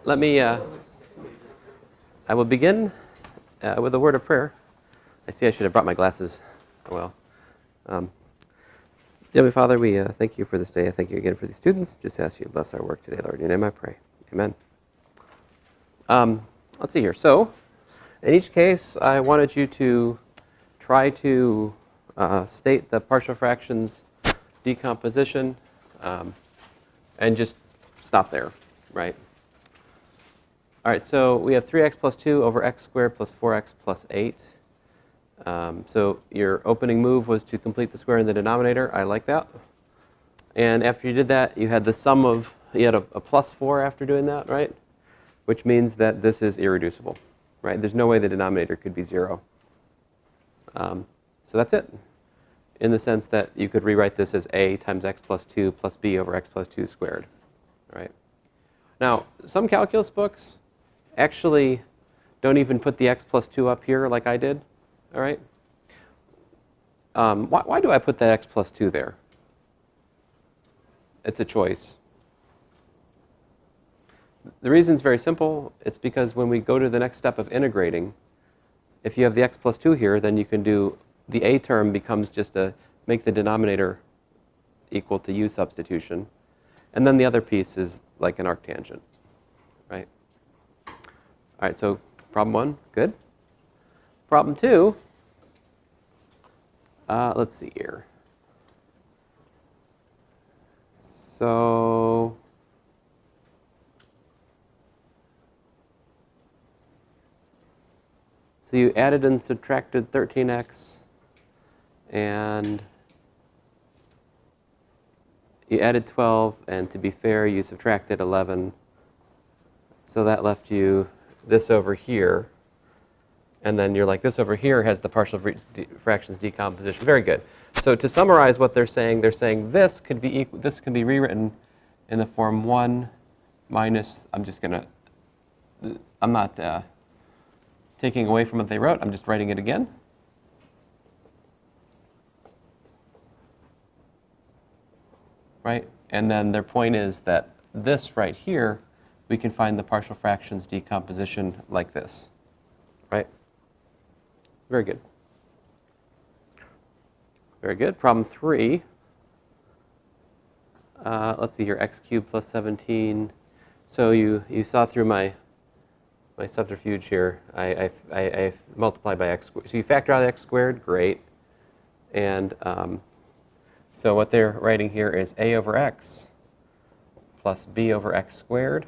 Let me, I will begin with a word of prayer. I see I should have brought my glasses. Oh well. Heavenly Father, we thank you for this day. I thank you again for these students. Just ask you to bless our work today, Lord. In your name I pray. Amen. Let's see here. So, in each case, I wanted you to try to state the partial fractions decomposition and just stop there, right? All right, so we have 3x plus 2 over x squared plus 4x plus 8. So your opening move was to complete the square in the denominator. I like that. And after you did that, you had the sum of, you had a plus 4 after doing that, right? Which means that this is irreducible, right? There's no way the denominator could be 0. So that's it, in the sense that you could rewrite this as a times x plus 2 plus b over x plus 2 squared, right? Now, some calculus books actually don't even put the x plus 2 up here like I did, all right? Why do I put that x plus 2 there? It's a choice. The reason is very simple. It's because when we go to the next step of integrating, if you have the x plus 2 here, then you can do, the a term becomes just a, make the denominator equal to u substitution. And then the other piece is like an arctangent, right? All right, so problem 1, good. Problem 2, let's see here. So you added and subtracted 13x, and you added 12, and to be fair, you subtracted 11. So that left you this over here. And then you're like, this over here has the partial fractions decomposition. Very good. So to summarize what they're saying this could be this can be rewritten in the form 1 minus, I'm not taking away from what they wrote. I'm just writing it again. Right? And then their point is that this right here, we can find the partial fractions decomposition like this. Right? Very good. Very good. Problem 3. Let's see here, x cubed plus 17. So you saw through my subterfuge here. I multiply by x squared. So you factor out x squared, great. And so what they're writing here is a over x plus b over x squared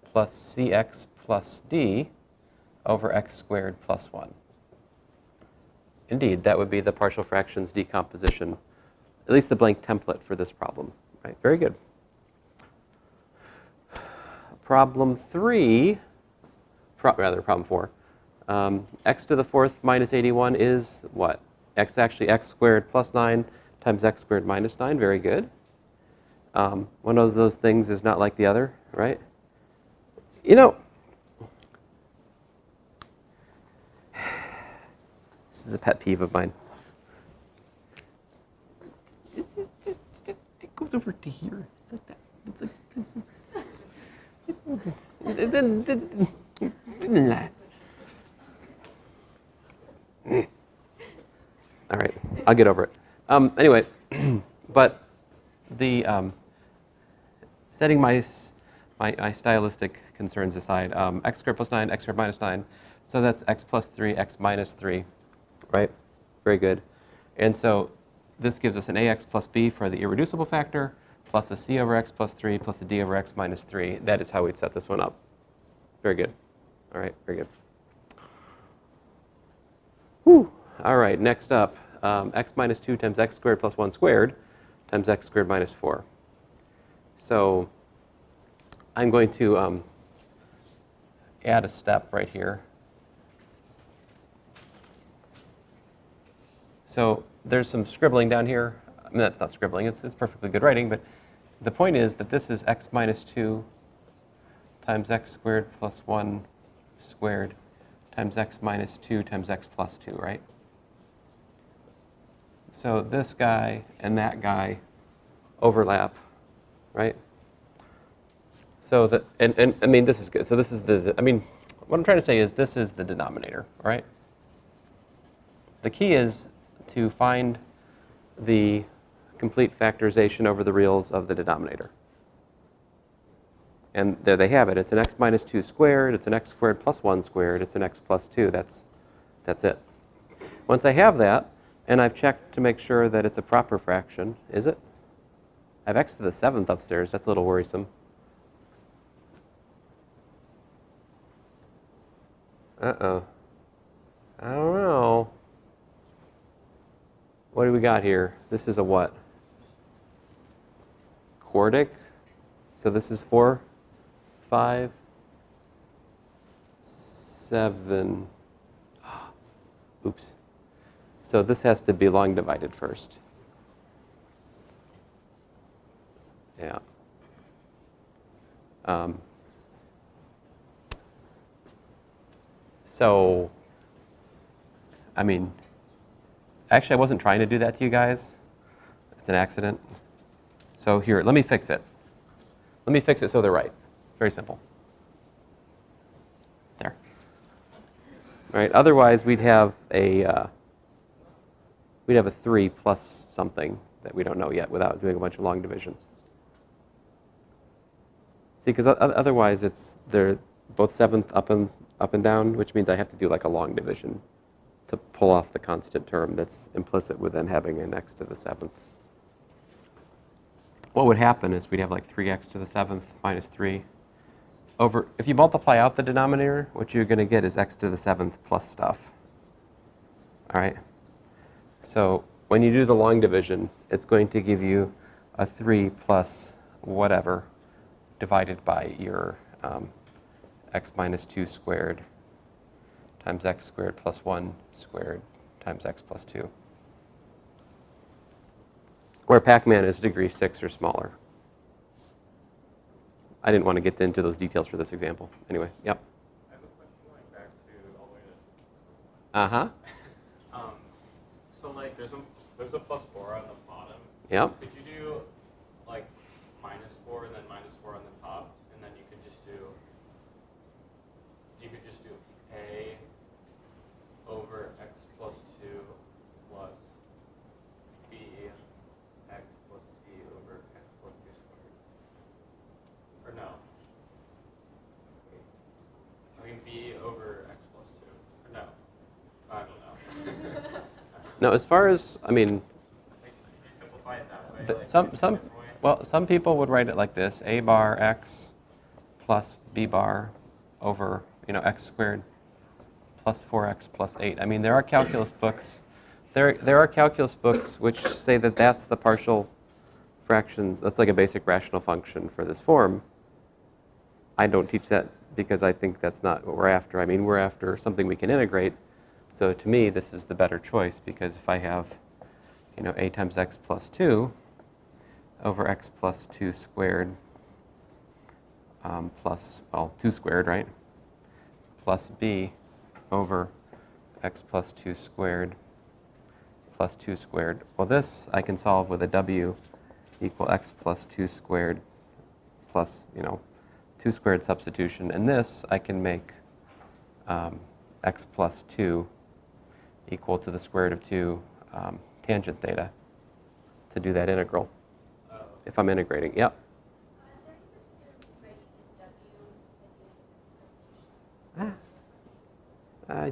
plus cx plus d over x squared plus 1. Indeed, that would be the partial fractions decomposition, at least the blank template for this problem. Right? Very good. Problem 3, problem 4. X to the 4th minus 81 is what? Actually x squared plus 9 times x squared minus 9. Very good. One of those things is not like the other, right? You know, this is a pet peeve of mine. It goes over to here. It's like that. It's like this. All right, I'll get over it. Anyway, but the setting my stylistic concerns aside, x squared plus 9, x squared minus 9. So that's x plus 3, x minus 3. Right? Very good. And so this gives us an ax plus b for the irreducible factor, plus a c over x plus 3, plus a d over x minus 3. That is how we'd set this one up. Very good. All right, very good. Whew. All right, next up, x minus 2 times x squared plus 1 squared times x squared minus 4. So I'm going to add a step right here. So there's some scribbling down here. I mean, that's not scribbling, it's perfectly good writing, but the point is that this is x minus 2 times x squared plus 1 squared times x minus 2 times x plus 2, right? So this guy and that guy overlap, right? So the, and I mean, this is good. So this is I mean, what I'm trying to say is this is the denominator, right? The key is to find the complete factorization over the reals of the denominator. And there they have it. It's an x minus 2 squared. It's an x squared plus 1 squared. It's an x plus 2. That's it. Once I have that, and I've checked to make sure that it's a proper fraction, is it? I have x to the 7th upstairs. That's a little worrisome. Uh-oh. I don't know. What do we got here? This is a what? Quartic. So this is 4, 5, 7. Oops. So this has to be long divided first. Yeah. So, I mean, actually I wasn't trying to do that to you guys. It's an accident. So here, let me fix it. Let me fix it so they're right. Very simple. There. All right. Otherwise, we'd have a 3 plus something that we don't know yet without doing a bunch of long divisions. See, because otherwise they're both 7th up and down, which means I have to do like a long division to pull off the constant term that's implicit within having an x to the 7th. What would happen is we'd have like 3x to the 7th minus 3 over, if you multiply out the denominator, what you're going to get is x to the 7th plus stuff. All right? So when you do the long division, it's going to give you a 3 plus whatever divided by your x minus 2 squared times x squared plus 1 squared times x plus 2. Where Pac-Man is degree 6 or smaller. I didn't want to get into those details for this example. Anyway, yep. I have a question going back to Augmented. So like there's a plus 4 on the bottom. Yep. Could you do like minus 4 and then minus 4 on the top, and then you could just do a over x plus 2 plus b x plus c over x plus 2 squared. Or no. I mean b over x plus 2. Or no. I don't know. No, as far as, I mean, You simplify it that way. some people would write it like this: a bar x plus b bar over, x squared plus 4x plus 8. I mean, there are calculus books. There are calculus books which say that that's the partial fractions. That's like a basic rational function for this form. I don't teach that because I think that's not what we're after. I mean, we're after something we can integrate. So to me, this is the better choice, because if I have, a times x plus 2 over x plus 2 squared plus, 2 squared, right? Plus b over x plus 2 squared plus 2 squared. Well, this I can solve with a w equal x plus 2 squared plus, 2 squared substitution. And this I can make x plus 2 equal to the square root of 2 tangent theta to do that integral. If I'm integrating, yep. I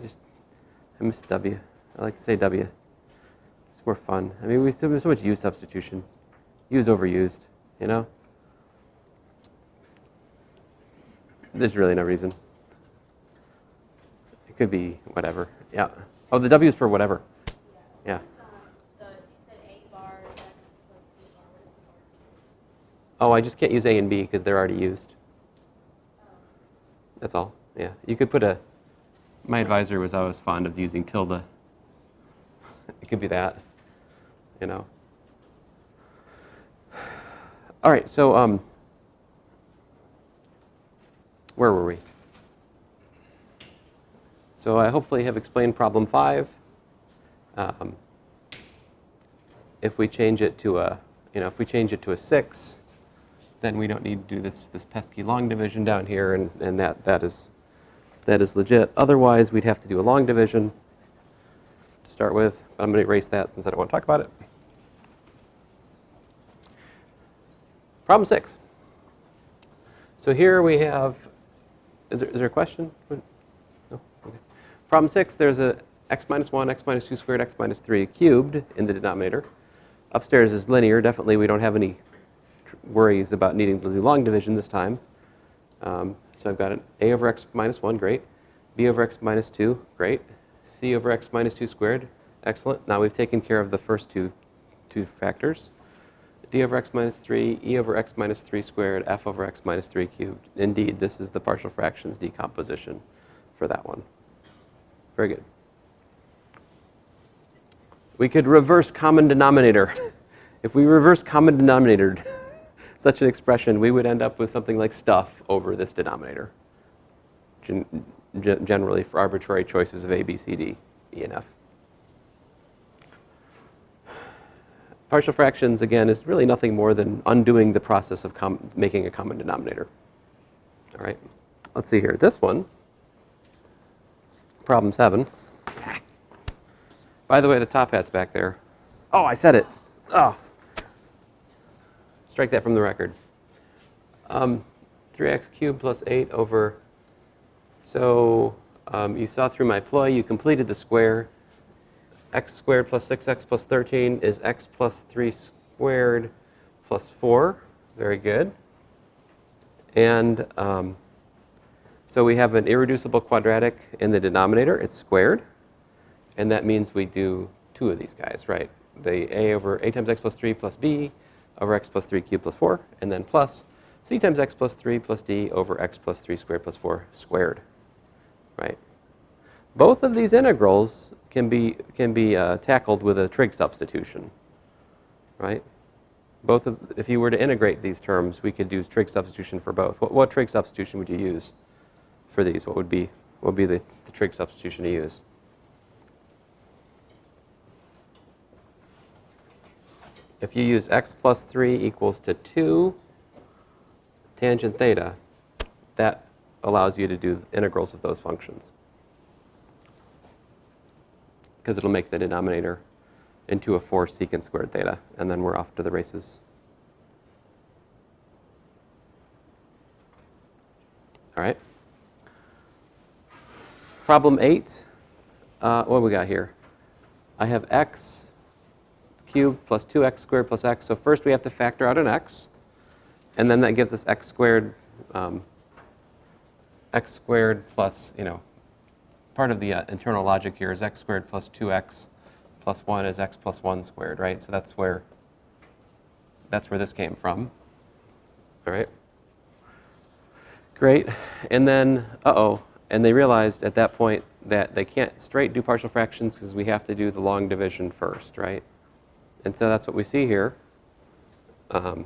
miss W. I like to say W. It's more fun. I mean, we still have so much U substitution. U is overused, There's really no reason. It could be whatever. Yeah. Oh, the W is for whatever. Yeah. You said A bar x plus B bar. What is the bar? Oh, I just can't use A and B because they're already used. Oh. That's all. Yeah. You could put my advisor was always fond of using tilde. It could be that, All right, so where were we? So I hopefully have explained problem 5. If we change it to a, if we change it to a 6, then we don't need to do this pesky long division down here, and that is legit. Otherwise, we'd have to do a long division to start with. I'm going to erase that since I don't want to talk about it. Problem 6. So here we have, is there a question? No? Okay. Problem 6, there's a x minus 1, x minus 2 squared, x minus 3 cubed in the denominator. Upstairs is linear. Definitely we don't have any worries about needing to do long division this time. So I've got an a over x minus 1, great. B over x minus 2, great. C over x minus 2 squared, excellent. Now we've taken care of the first two factors. D over x minus 3, E over x minus 3 squared, F over x minus 3 cubed. Indeed, this is the partial fractions decomposition for that one. Very good. We could reverse common denominator. If we reverse common denominator such an expression, we would end up with something like stuff over this denominator, generally for arbitrary choices of A, B, C, D, E, and F. Partial fractions, again, is really nothing more than undoing the process of making a common denominator. All right, let's see here. This one, problem 7. By the way, the top hat's back there. Oh, I said it. Oh. Strike that from the record. 3x cubed plus 8 over, so you saw through my ploy, you completed the square. X squared plus 6x plus 13 is x plus 3 squared plus 4. Very good. And so we have an irreducible quadratic in the denominator. It's squared. And that means we do 2 of these guys, right? The a over a times x plus 3 plus b over x plus 3 cubed plus 4, and then plus c times x plus 3 plus d over x plus 3 squared plus 4 squared, right? Both of these integrals can be tackled with a trig substitution, right? If you were to integrate these terms, we could use trig substitution for both. What trig substitution would you use for these? What would be the trig substitution to use? If you use x plus 3 equals to 2 tangent theta, that allows you to do integrals of those functions, because it'll make the denominator into a 4 secant squared theta, and then we're off to the races. All right. Problem 8. What do we got here? I have x cubed plus 2x squared plus x. So first we have to factor out an x, and then that gives us x squared plus, part of the internal logic here is x squared plus 2x plus 1 is x plus 1 squared, right? So that's where this came from. All right. Great. And then, and they realized at that point that they can't straight do partial fractions because we have to do the long division first, right? And so that's what we see here. I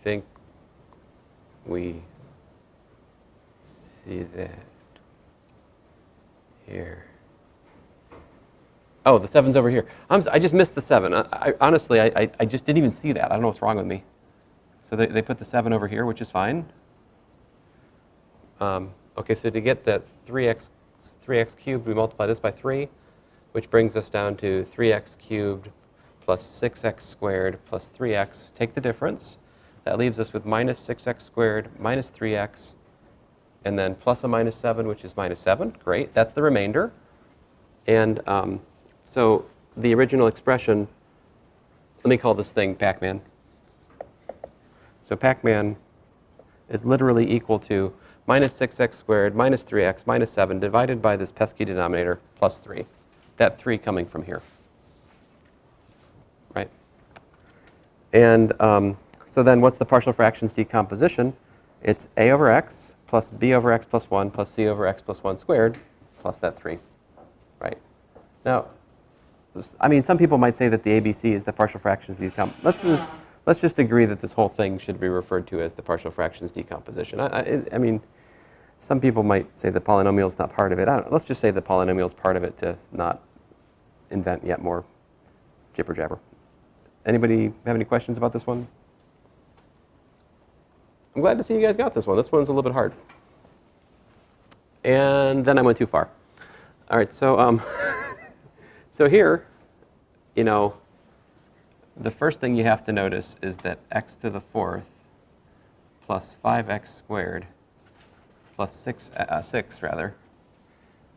think we see that here. Oh, the 7's over here. I just missed the 7. Honestly, I just didn't even see that. I don't know what's wrong with me. So they put the 7 over here, which is fine. Okay, so to get that 3x cubed, we multiply this by 3, which brings us down to 3x cubed plus 6x squared plus 3x. Take the difference. That leaves us with minus 6x squared minus 3x, and then plus a minus 7, which is minus 7. Great. That's the remainder. And so the original expression, let me call this thing Pac-Man. So Pac-Man is literally equal to minus 6x squared minus 3x minus 7 divided by this pesky denominator plus 3. That 3 coming from here, right? And so then what's the partial fractions decomposition? It's a over x plus b over x plus 1 plus c over x plus 1 squared plus that 3, right? Now, I mean, some people might say that the ABC is the partial fractions decomposition. Let's just agree that this whole thing should be referred to as the partial fractions decomposition. I mean, some people might say the polynomial is not part of it. I don't know. Let's just say the polynomial is part of it to not invent yet more jibber jabber. Anybody have any questions about this one? I'm glad to see you guys got this one. This one's a little bit hard. And then I went too far. All right, so so here, you know, the first thing you have to notice is that x to the fourth plus 5x squared plus 6 rather,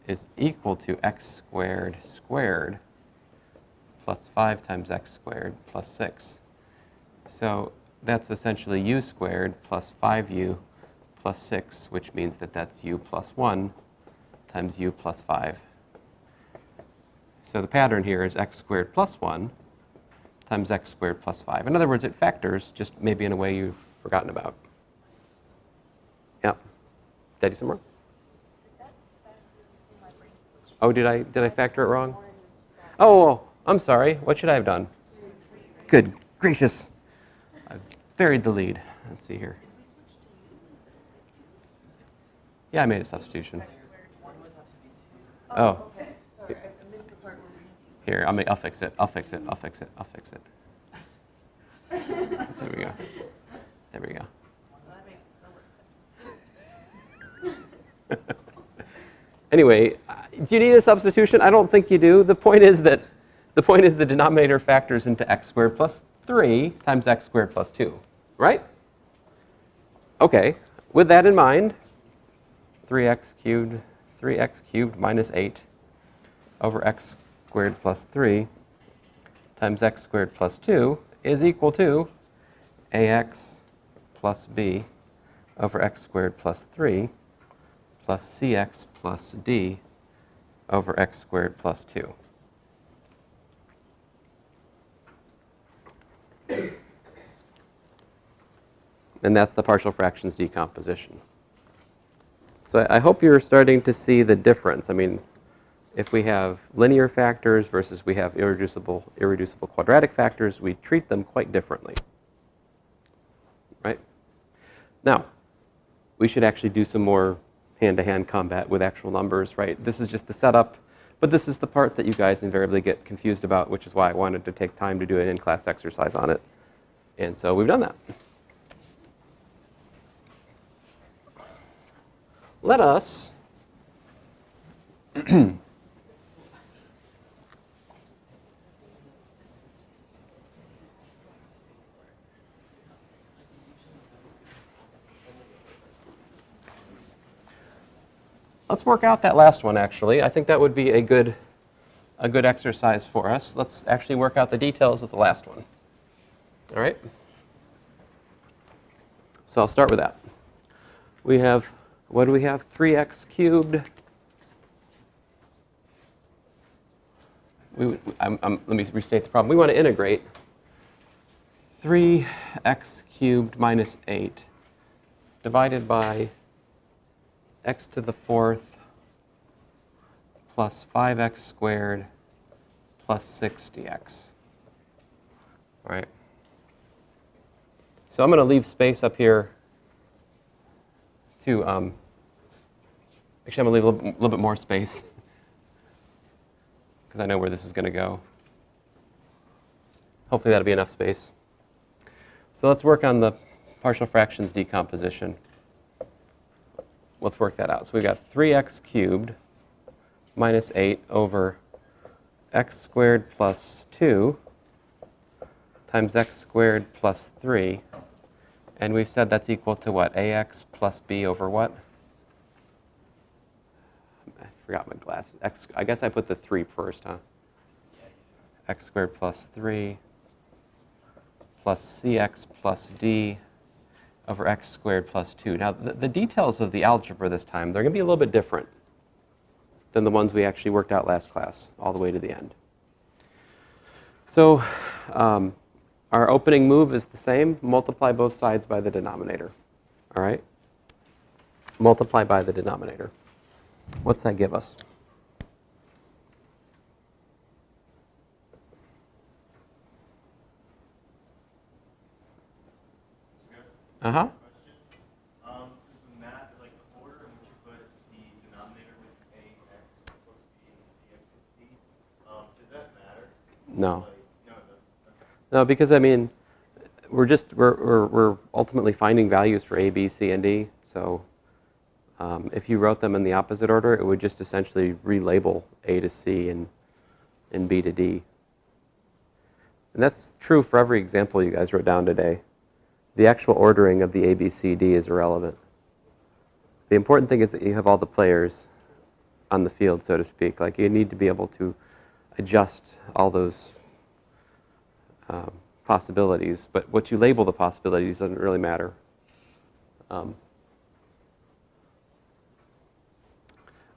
is equal to x squared squared plus 5 times x squared plus 6. So that's essentially u squared plus 5u plus 6, which means that that's u plus 1 times u plus 5. So the pattern here is x squared plus 1 times x squared plus 5. In other words, it factors, just maybe in a way you've forgotten about. Yeah. Did I do some wrong? Is that in my brain's glitching? Oh, did I factor it wrong? Oh, I'm sorry. What should I have done? Good gracious. I buried the lead. Let's see here. Yeah, I made a substitution. Oh. Okay, sorry, I missed the part where we Here, I'll fix it. I'll fix it. There we go. There we go. Well, that makes it so much better. Anyway, do you need a substitution? I don't think you do. The point is the denominator factors into x squared plus 3 times x squared plus 2, right? Okay, with that in mind, 3x cubed minus 8 over x squared plus 3 times x squared plus 2 is equal to ax plus b over x squared plus 3 plus cx plus d over x squared plus 2. And that's the partial fractions decomposition. So I hope you're starting to see the difference. I mean, if we have linear factors versus we have irreducible quadratic factors, we treat them quite differently. Right? Now, we should actually do some more hand-to-hand combat with actual numbers, right? This is just the setup, but this is the part that you guys invariably get confused about, which is why I wanted to take time to do an in-class exercise on it. And so we've done that. Let us let's work out that last one, actually. I think that would be a good exercise for us. Let's actually work out the details of the last one. All right? So I'll start with that. We have, what do we have? 3x cubed. Let me restate the problem. We want to integrate 3x cubed minus 8 divided by x to the fourth plus 5x squared plus 6 dx. All right. So I'm going to leave space up here to, actually I'm going to leave a little bit more space because I know where this is going to go. Hopefully that'll be enough space. So let's work on the partial fractions decomposition. Let's work that out. So we've got 3x cubed minus 8 over x squared plus 2 times x squared plus 3. And we've said that's equal to what? Ax plus b over what? I forgot my glasses. I guess I put the 3 first, huh? X squared plus 3 plus cx plus d over x squared plus 2. Now, the details of the algebra this time, they're going to be a little bit different than the ones we actually worked out last class, all the way to the end. So our opening move is the same. Multiply both sides by the denominator. All right? Multiply by the denominator. What's that give us? Uh-huh. Does the math is like the order in which you put the denominator with ax plus b and cx plus d? Does that matter? No. Like, no, it doesn't. Okay. No, because, I mean, we're ultimately finding values for A, B, C, and D. So if you wrote them in the opposite order, it would just essentially relabel A to C and B to D. And that's true for every example you guys wrote down today. The actual ordering of the A, B, C, D is irrelevant. The important thing is that you have all the players on the field, so to speak. Like, you need to be able to adjust all those possibilities, but what you label the possibilities doesn't really matter.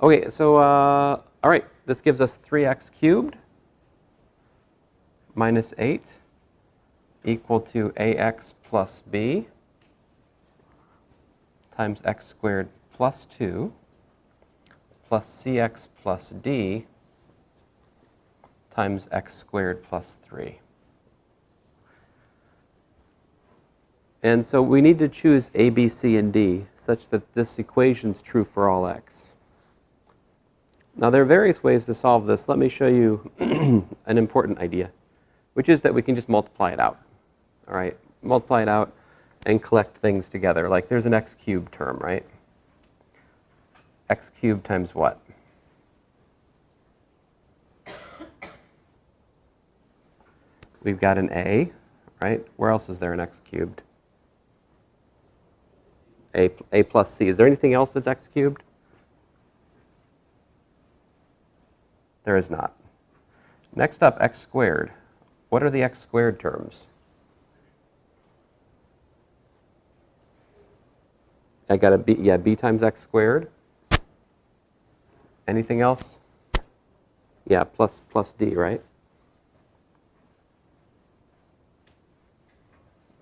Okay, so all right, this gives us 3x cubed minus 8 equal to ax plus b times x squared plus 2 plus cx plus d times x squared plus 3. And so we need to choose a, b, c, and d such that this equation is true for all x. Now, there are various ways to solve this. Let me show you an important idea, which is that we can just multiply it out. All right, multiply it out and collect things together. Like, there's an x cubed term, right? X cubed times what? We've got an a, right? Where else is there an x cubed? A plus c. Is there anything else that's x cubed? There is not. Next up, x squared. What are the x squared terms? I got a b, yeah, b times x squared. Anything else? Yeah, plus d, right?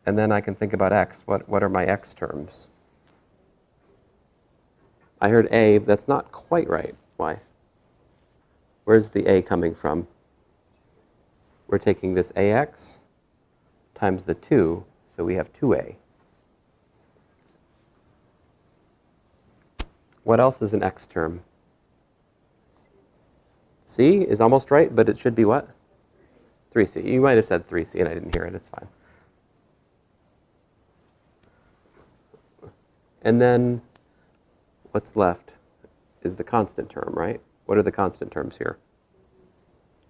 And then I can think about x. What are my x terms? I heard a, that's not quite right. Why? Where's the a coming from? We're taking this ax times the 2, so we have 2a. What else is an x term? C is almost right, but it should be what? 3c. You might have said 3c, and I didn't hear it. It's fine. And then what's left is the constant term, right? What are the constant terms here?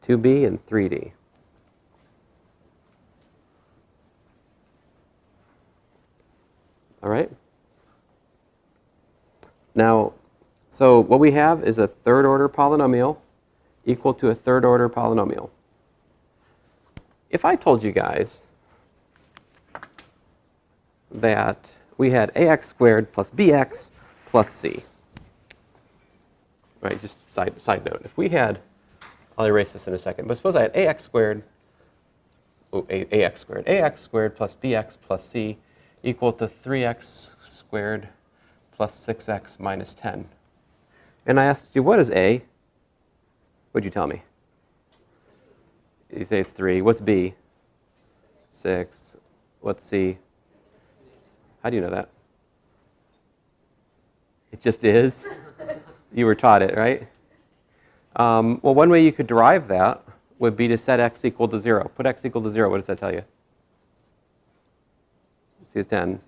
2b and 3d. All right? Now, so what we have is a third order polynomial equal to a third order polynomial. If I told you guys that we had ax squared plus bx plus c, right, just side note, if we had, I'll erase this in a second, but suppose I had ax squared plus bx plus c equal to 3x squared plus 6x minus 10. And I asked you, what is a? What'd you tell me? You say it's 3. What's b? 6. What's c? How do you know that? It just is? You were taught it, right? Well, one way you could derive that would be to set x equal to 0. Put x equal to 0. What does that tell you? C is 10.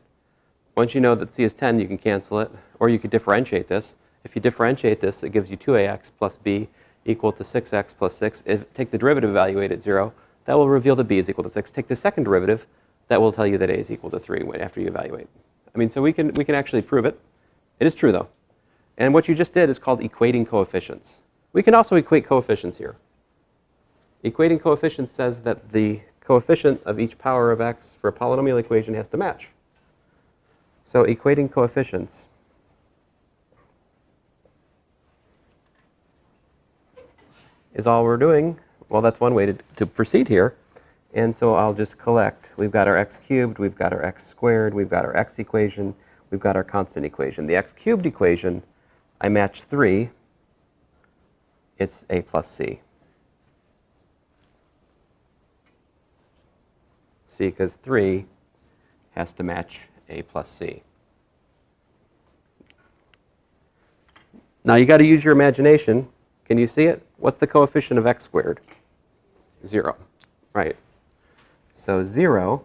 Once you know that c is 10, you can cancel it. Or you could differentiate this. If you differentiate this, it gives you 2ax plus b equal to 6x plus 6. Take the derivative, evaluate at 0. That will reveal that b is equal to 6. Take the second derivative. That will tell you that a is equal to 3 after you evaluate. I mean, so we can actually prove it. It is true, though. And what you just did is called equating coefficients. We can also equate coefficients here. Equating coefficients says that the coefficient of each power of x for a polynomial equation has to match. So equating coefficients is all we're doing. Well, that's one way to proceed here. And so I'll just collect. We've got our x cubed, we've got our x squared, we've got our x equation, we've got our constant equation. The x cubed equation, I match 3. It's a plus c. See, because 3 has to match a plus c. Now you got to use your imagination. Can you see it? What's the coefficient of x squared? 0. Right. So 0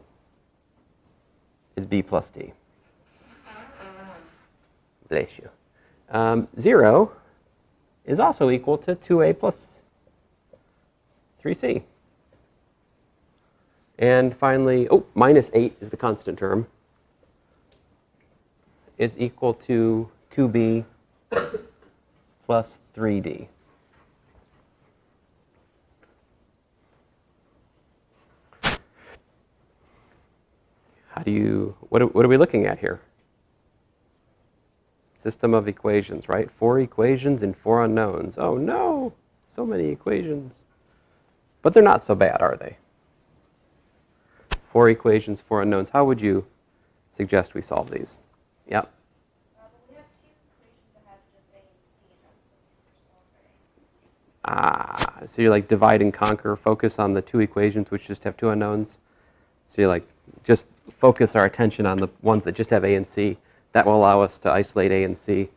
is b plus d. Bless you. 0 is also equal to 2a plus 3c. And finally, minus 8 is the constant term, is equal to 2b plus 3d. What are we looking at here? System of equations, right? 4 equations and 4 unknowns. Oh no, so many equations. But they're not so bad, are they? 4 equations, 4 unknowns. How would you suggest we solve these? Yep. Well, we have 2 equations that have just a and c in them, so we can solve for a. So you're like divide and conquer, focus on the 2 equations which just have 2 unknowns. So you're like, just focus our attention on the ones that just have a and c. That will allow us to isolate a and c,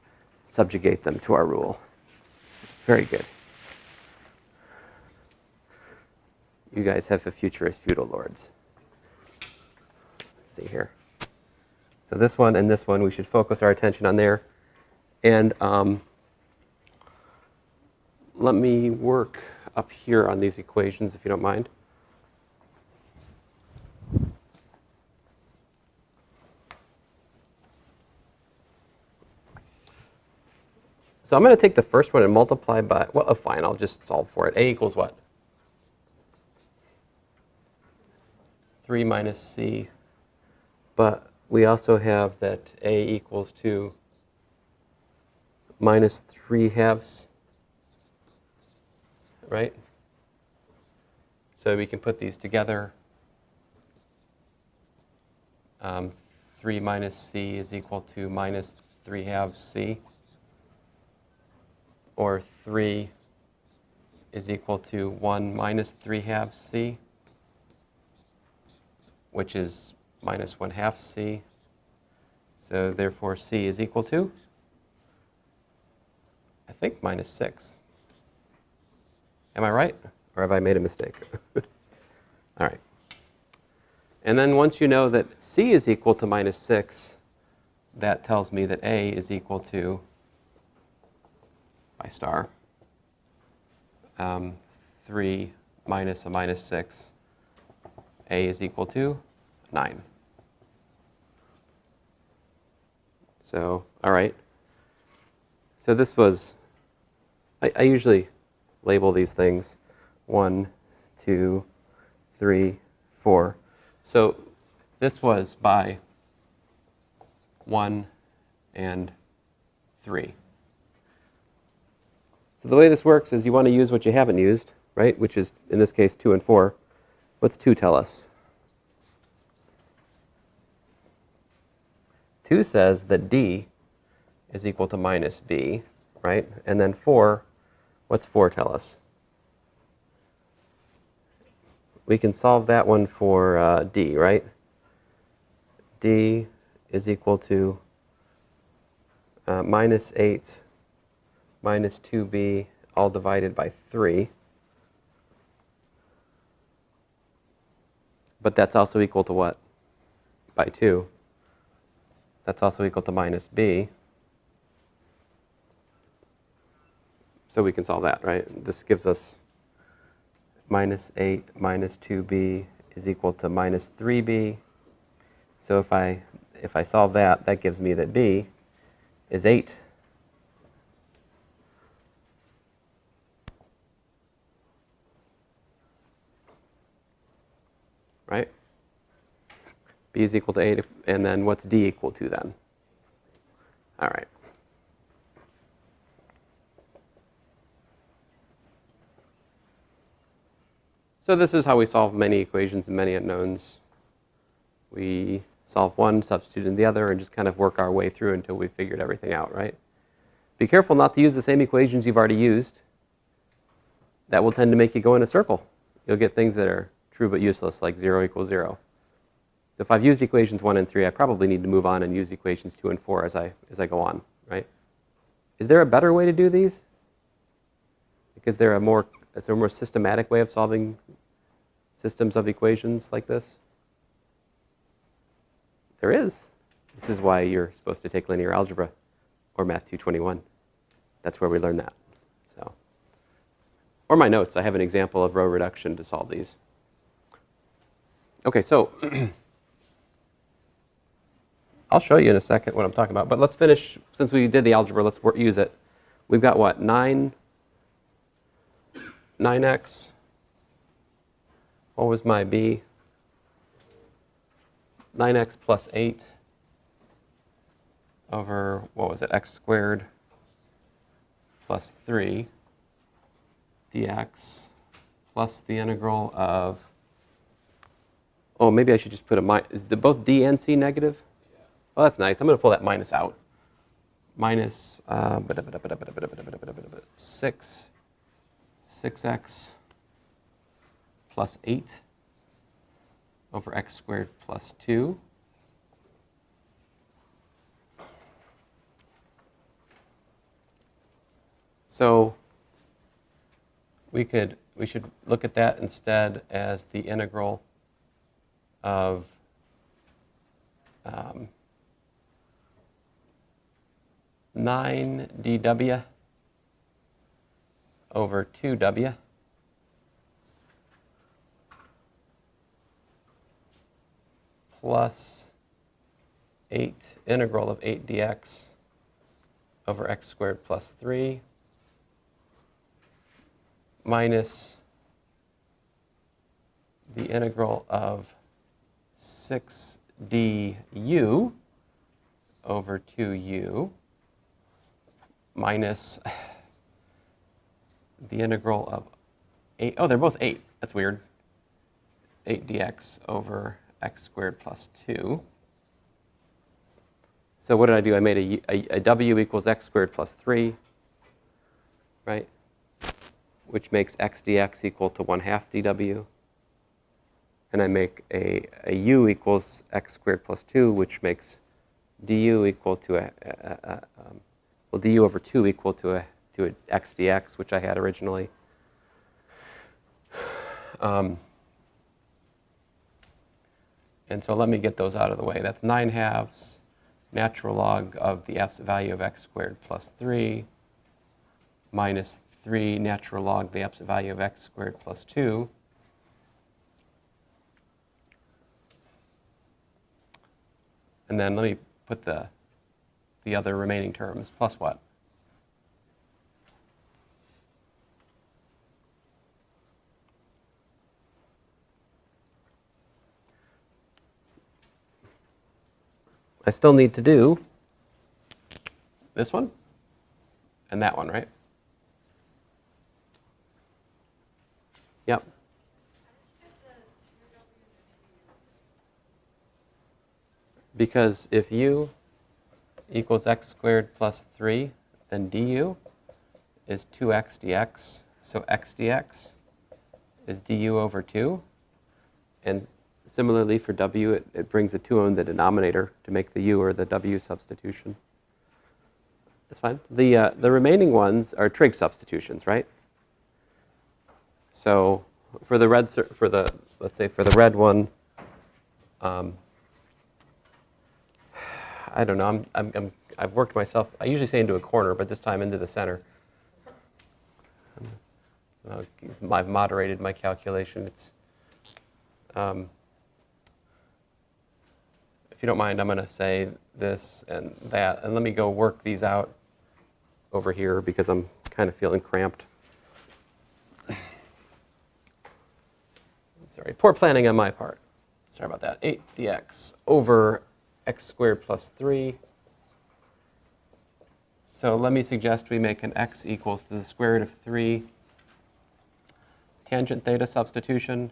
subjugate them to our rule. Very good. You guys have a future as feudal lords. Let's see here. So this one and this one, we should focus our attention on there. And let me work up here on these equations, if you don't mind. So I'm going to take the first one and multiply by, well, fine, I'll just solve for it. A equals what? 3 minus c. But we also have that a equals to minus 3/2, right? So we can put these together. 3 minus c is equal to minus 3/2 c. Or 3 is equal to 1 minus 3/2 c, which is minus 1/2 c. So therefore c is equal to, I think, minus 6. Am I right? Or have I made a mistake? All right. And then once you know that c is equal to minus 6, that tells me that a is equal to, by star, 3 minus a minus 6, a is equal to 9. So, all right. So this was, I usually label these things 1, 2, 3, 4. So this was by 1 and 3. So the way this works is you want to use what you haven't used, right? Which is, in this case, 2 and 4. What's 2 tell us? 2 says that d is equal to minus b, right? And then 4, what's 4 tell us? We can solve that one for d, right? D is equal to minus 8 minus 2b all divided by 3. But that's also equal to what? By 2. That's also equal to minus b. So we can solve that, right? This gives us minus 8 minus 2b is equal to minus 3b. So if I solve that, that gives me that b is 8. Right? B is equal to 8, and then what's d equal to then? All right. So this is how we solve many equations and many unknowns. We solve one, substitute in the other, and just kind of work our way through until we figured everything out, right? Be careful not to use the same equations you've already used. That will tend to make you go in a circle. You'll get things that are true but useless, like 0 equals 0. So if I've used equations 1 and 3, I probably need to move on and use equations 2 and 4 as I go on, right? Is there a better way to do these? Is there a more systematic way of solving systems of equations like this? There is. This is why you're supposed to take linear algebra or Math 221. That's where we learn that. So, or my notes. I have an example of row reduction to solve these. Okay, so I'll show you in a second what I'm talking about. But let's finish. Since we did the algebra, let's use it. We've got what? 9x. What was my b? 9x plus 8 over, what was it, x squared plus 3 dx plus the integral of, oh, maybe I should just put a minus. Is both d and c negative? Yeah. Oh, that's nice. I'm going to pull that minus out. Minus 6x plus 8 over x squared plus 2. So we should look at that instead as the integral of um, 9 dw over 2w plus 8 integral of 8 dx over x squared plus 3 minus the integral of 6 du over 2u minus the integral of 8. Oh, they're both 8. That's weird. 8 dx over x squared plus 2. So what did I do? I made a w equals x squared plus 3, right? Which makes x dx equal to 1/2 dw. And I make a u equals x squared plus 2, which makes du equal to well, du over 2 equal to a x dx, which I had originally. And so let me get those out of the way. That's 9/2 natural log of the absolute value of x squared plus 3 minus 3 natural log the absolute value of x squared plus 2. And then let me put the other remaining terms, plus what? I still need to do this one and that one, right? Yep. Because if u equals x squared plus 3, then du is 2x dx. So x dx is du over 2. And similarly for w, it brings a 2 in the denominator to make the u or the w substitution. That's fine. The remaining ones are trig substitutions, right? So for the red, let's say for the red one, I don't know. I've worked myself. I usually say into a corner, but this time into the center. So I've moderated my calculation. It's if you don't mind, I'm going to say this and that, and let me go work these out over here because I'm kind of feeling cramped. Sorry, poor planning on my part. Sorry about that. 8 dx over x squared plus 3. So let me suggest we make an x equals to the square root of 3 tangent theta substitution.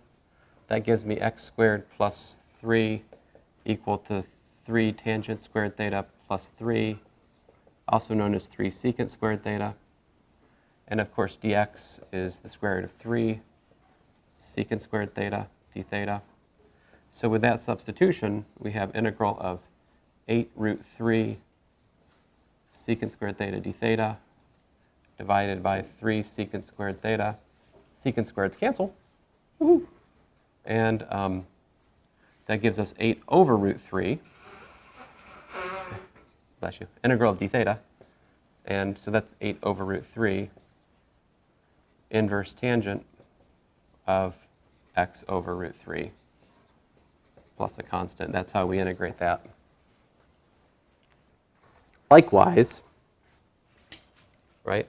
That gives me x squared plus 3 equal to 3 tangent squared theta plus 3, also known as 3 secant squared theta. And of course, dx is the square root of 3 secant squared theta d theta. So with that substitution, we have integral of 8 root 3 secant squared theta d theta divided by 3 secant squared theta. Secant squareds cancel. Woo-hoo. And that gives us 8 over root 3. bless you, integral of d theta. And so that's 8 over root 3 inverse tangent of x over root 3 plus a constant. That's how we integrate that. Likewise, right,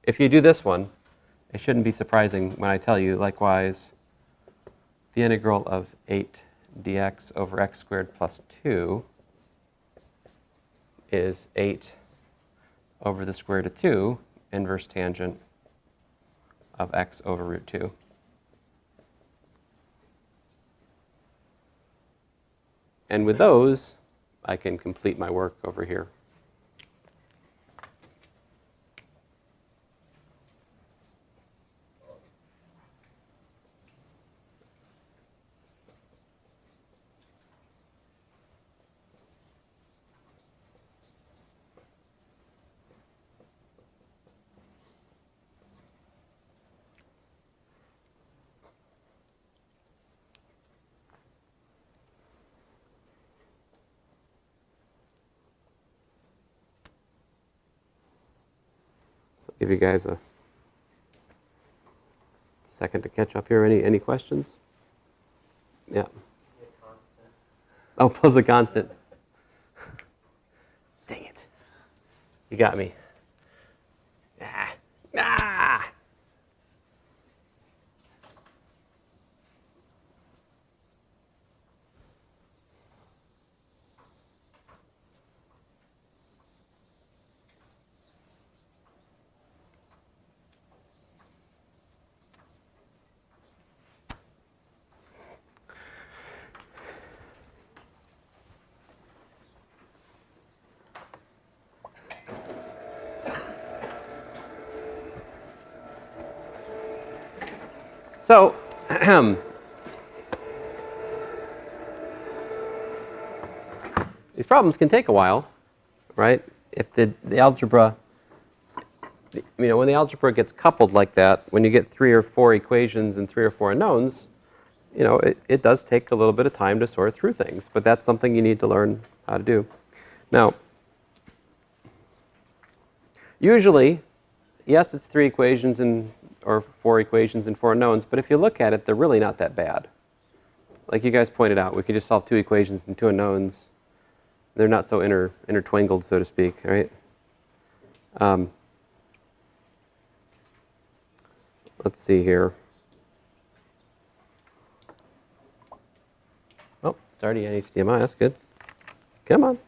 if you do this one, it shouldn't be surprising when I tell you, likewise, the integral of 8 dx over x squared plus 2 is 8 over the square root of 2 inverse tangent of x over root 2. And with those, I can complete my work over here. Give you guys a second to catch up here. Any questions? Yeah. Oh, plus a constant. Dang it. You got me. Ah. Ah. So, these problems can take a while, right? If the algebra, when the algebra gets coupled like that, when you get 3 or 4 equations and 3 or 4 unknowns, it does take a little bit of time to sort through things, but that's something you need to learn how to do. Now, usually, yes, it's 3 equations or 4 equations and 4 unknowns, but if you look at it, they're really not that bad. Like you guys pointed out, we could just solve 2 equations and 2 unknowns. They're not so intertwingled, so to speak, right? Let's see here. Oh, it's already an HDMI, that's good. Come on.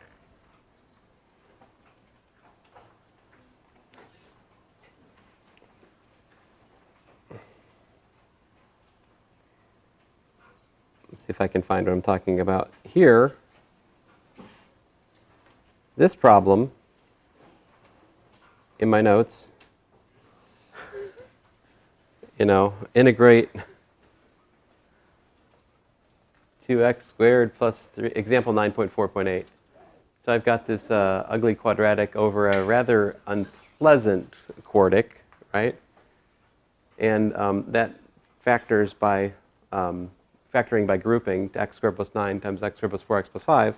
Let's see if I can find what I'm talking about here. This problem in my notes, integrate 2x squared plus 3, example 9.4.8. So I've got this ugly quadratic over a rather unpleasant quartic, right? And that factors by factoring by grouping to x squared plus 9 times x squared plus 4x plus 5.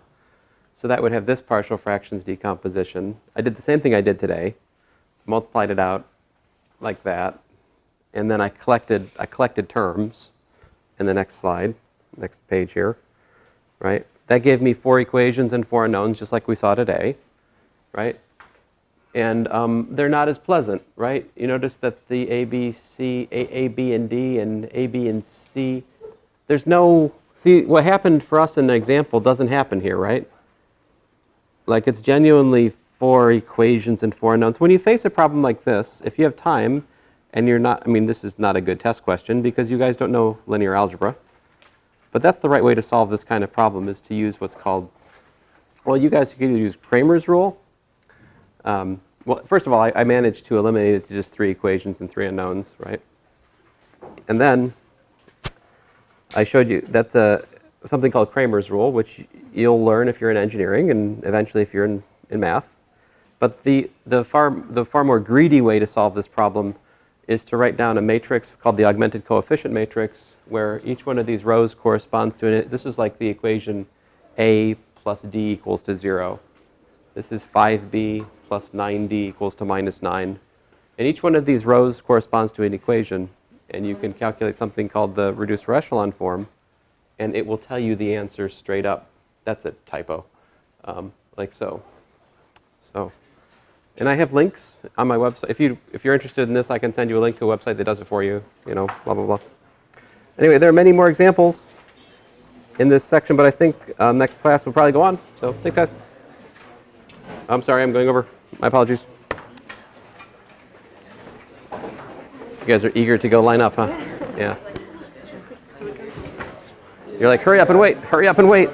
So that would have this partial fractions decomposition. I did the same thing I did today, multiplied it out like that, and then I collected terms in the next slide, next page here, right? That gave me 4 equations and 4 unknowns, just like we saw today, right? And they're not as pleasant, right? You notice that the A, B, and D, and A, B, and C, there's no, see, what happened for us in the example doesn't happen here, right? Like, it's genuinely 4 equations and 4 unknowns. When you face a problem like this, if you have time and you're not, this is not a good test question because you guys don't know linear algebra, but that's the right way to solve this kind of problem, is to use what's called, well, you guys could either use Cramer's rule. Well, first of all, I managed to eliminate it to just 3 equations and 3 unknowns, right? And then I showed you that's something called Cramer's rule, which you'll learn if you're in engineering and eventually if you're in math. But the far more greedy way to solve this problem is to write down a matrix called the augmented coefficient matrix, where each one of these rows corresponds to this is like the equation A plus D equals to 0. This is 5b plus 9d equals to minus 9. And each one of these rows corresponds to an equation. And you can calculate something called the reduced echelon form. And it will tell you the answer straight up. That's a typo, like so. And I have links on my website. If you're interested in this, I can send you a link to a website that does it for you. You know, blah blah blah. Anyway, there are many more examples in this section, but I think next class will probably go on. So thanks, guys. I'm sorry, I'm going over. My apologies. You guys are eager to go line up, huh? Yeah. You're like, hurry up and wait. Hurry up and wait.